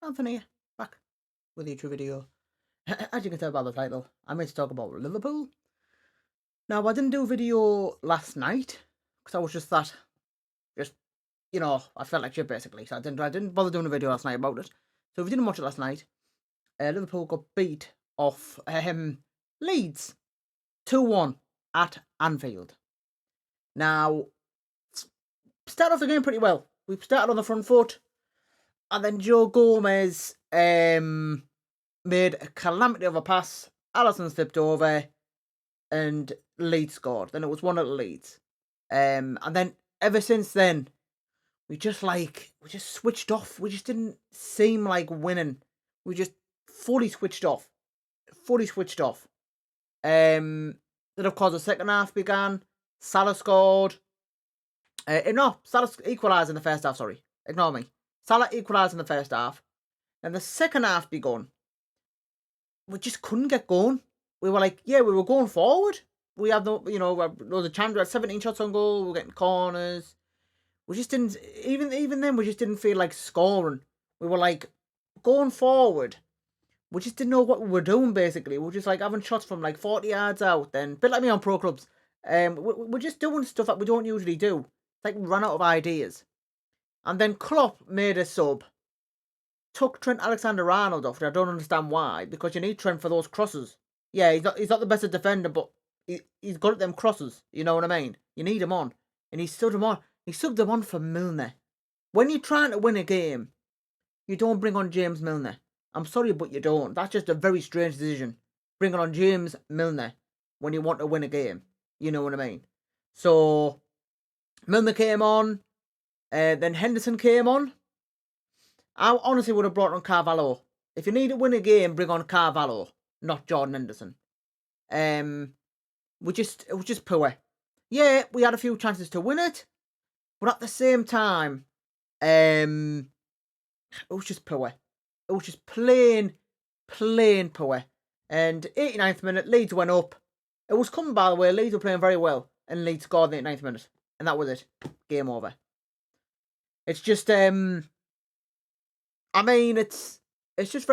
Anthony, back with a YouTube video. As you can tell by the title, I'm here to talk about Liverpool. Now, I didn't do a video last night because I was just I felt like shit basically. So I didn't bother doing a video last night about it. So if you didn't watch it last night, Liverpool got beat off Leeds 2-1 at Anfield. Now, started off the game pretty well. We started on the front foot, and then Joe Gomez made a calamity of a pass. Alisson slipped over, and Leeds scored. Then it was 1-0 Leeds. And then ever since then, we just switched off. We just didn't seem like winning. We just fully switched off. Then of course the second half began. Salah scored. Salah equalised in the first half. Sorry, ignore me. Salah equalised in the first half, and the second half begun. We just couldn't get going. We were we were going forward. We had the chance. We had 17 shots on goal. We were getting corners. We just didn't, even then, we just didn't feel like scoring. We were going forward. We just didn't know what we were doing, basically. We were just having shots from 40 yards out. Then, a bit like me on pro clubs. We're just doing stuff that we don't usually do. It's we ran out of ideas. And then Klopp made a sub. Took Trent Alexander-Arnold off, and I don't understand why, because you need Trent for those crosses. Yeah, he's not the best defender, but he's good at them crosses, you know what I mean? You need him on, and he stood him on. He subbed him on for Milner. When you're trying to win a game, you don't bring on James Milner. I'm sorry, but you don't. That's just a very strange decision. Bringing on James Milner when you want to win a game. You know what I mean? So, Milner came on, then Henderson came on. I honestly would have brought on Carvalho. If you need to win a game, bring on Carvalho, not Jordan Henderson. It was just poor. Yeah, we had a few chances to win it, but at the same time, it was just poor. It was just plain poor. And 89th minute, Leeds went up. It was coming, by the way. Leeds were playing very well, and Leeds scored in the 89th minute, and that was it. Game over. It's just it's just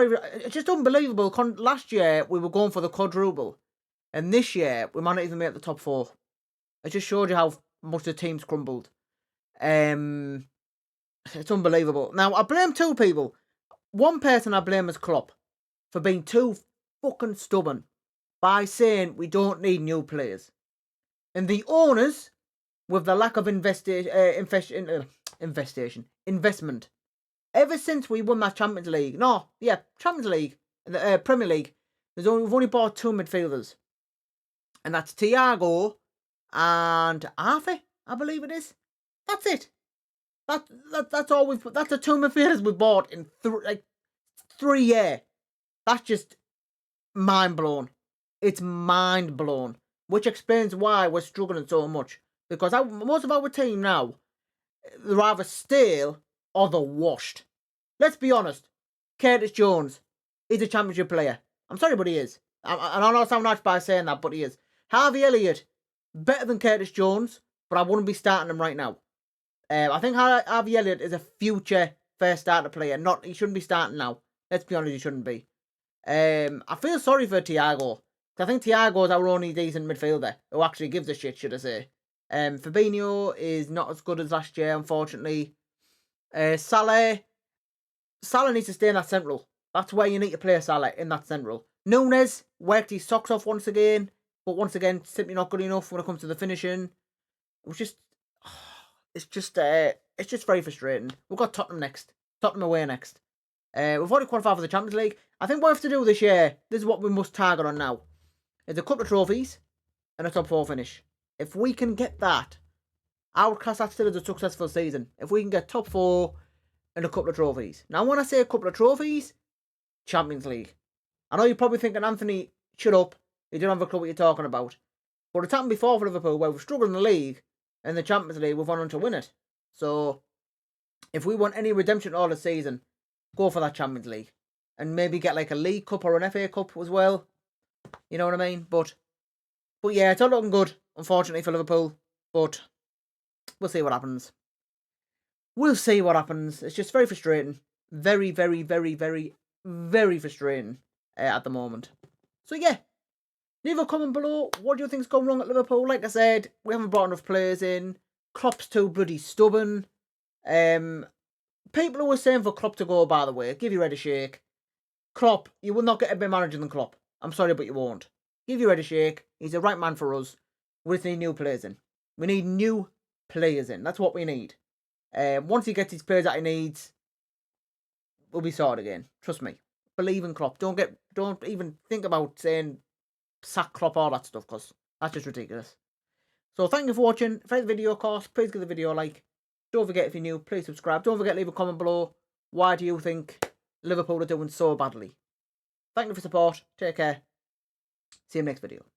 unbelievable. Last year, we were going for the quadruple. And this year, we might not even make the top 4. It just showed you how much the team's crumbled. It's unbelievable. Now, I blame 2 people. One person I blame is Klopp for being too fucking stubborn by saying we don't need new players. And the owners, with the lack of investment. Ever since we won that Champions League, Champions League, the Premier League, we've only bought 2 midfielders, and that's Thiago and Arthur, I believe it is. That's it. That's all we've. That's the 2 midfielders we bought in 3 years. That's just mind blown. It's mind blown, which explains why we're struggling so much. Because most of our team now, they're either stale or they're washed. Let's be honest. Curtis Jones is a championship player. I'm sorry, but he is. I don't know I sound nice by saying that, but he is. Harvey Elliott, better than Curtis Jones, but I wouldn't be starting him right now. I think Harvey Elliott is a future first starter player. He shouldn't be starting now. Let's be honest, he shouldn't be. I feel sorry for Thiago. I think Thiago is our only decent midfielder who actually gives a shit, should I say. Fabinho is not as good as last year, unfortunately. Salah needs to stay in that central. That's where you need to play Salah, in that central. Núñez worked his socks off once again, but once again, simply not good enough when it comes to the finishing. It's just very frustrating. We've got Tottenham next. Tottenham away next. We've already qualified for the Champions League. I think what we have to do this year, this is what we must target on now, is a couple of trophies and a top 4 finish. If we can get that, I would class that still as a successful season. If we can get top 4 and a couple of trophies. Now, when I say a couple of trophies, Champions League. I know you're probably thinking, Anthony, shut up. You don't have a clue what you're talking about. But it's happened before for Liverpool, where we've struggled in the league, and the Champions League, we've gone on to win it. So, if we want any redemption all the season, go for that Champions League. And maybe get a League Cup or an FA Cup as well. You know what I mean? But yeah, it's all looking good, unfortunately, for Liverpool. But we'll see what happens. It's just very frustrating. Very, very, very, very, very frustrating at the moment. So yeah, leave a comment below. What do you think's gone wrong at Liverpool? Like I said, we haven't brought enough players in. Klopp's too bloody stubborn. People who were saying for Klopp to go, by the way, give your head a shake. Klopp, you will not get a better manager than Klopp. I'm sorry, but you won't. Give your head a shake. He's the right man for us. We just need new players in. We need new players in. That's what we need. Once he gets his players that he needs, we'll be sorted again. Trust me. Believe in Klopp. Don't even think about saying sack Klopp, all that stuff, because that's just ridiculous. So thank you for watching. If you like the video, of course, please give the video a like. Don't forget, if you're new, please subscribe. Don't forget to leave a comment below. Why do you think Liverpool are doing so badly? Thank you for support. Take care. See you in the next video.